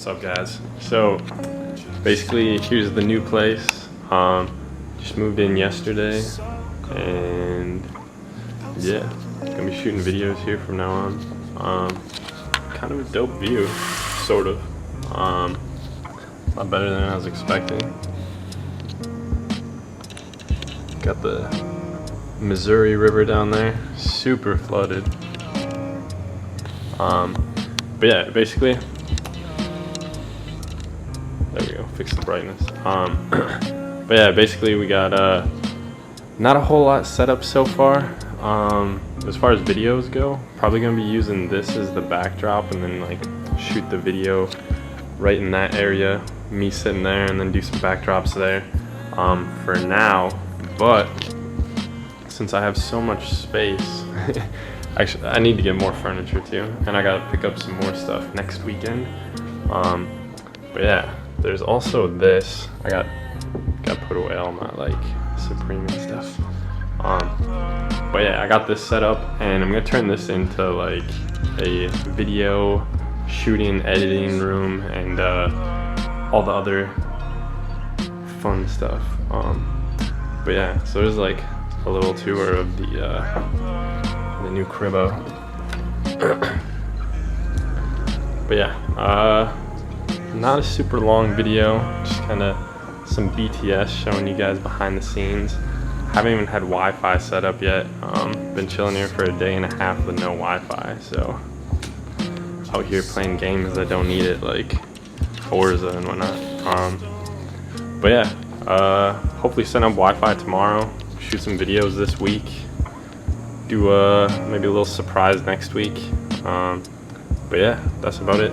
What's up, guys? So basically here's the new place. Just moved in yesterday, and yeah, gonna be shooting videos here from now on. Kind of a dope view, sort of. A lot better than I was expecting. Got the Missouri River down there, super flooded. But yeah, basically, there we go, fix the brightness. But yeah, basically we got not a whole lot set up so far. As far as videos go, probably gonna be using this as the backdrop and then like shoot the video right in that area, me sitting there, and then do some backdrops there for now. But since I have so much space, actually I need to get more furniture too, and I gotta pick up some more stuff next weekend. But yeah, there's also this. I gotta put away all my like Supreme and stuff. But yeah, I got this set up, and I'm gonna turn this into like a video shooting, editing room, and all the other fun stuff. But yeah, so there's like a little tour of the new cribbo. But yeah, not a super long video, just kind of some BTS showing you guys behind the scenes. Haven't even had Wi-Fi set up yet. Been chilling here for a day and a half with no Wi-Fi, so out here playing games that don't need it, like Forza and whatnot. But yeah, hopefully set up Wi-Fi tomorrow, shoot some videos this week, do maybe a little surprise next week. But yeah, that's about it.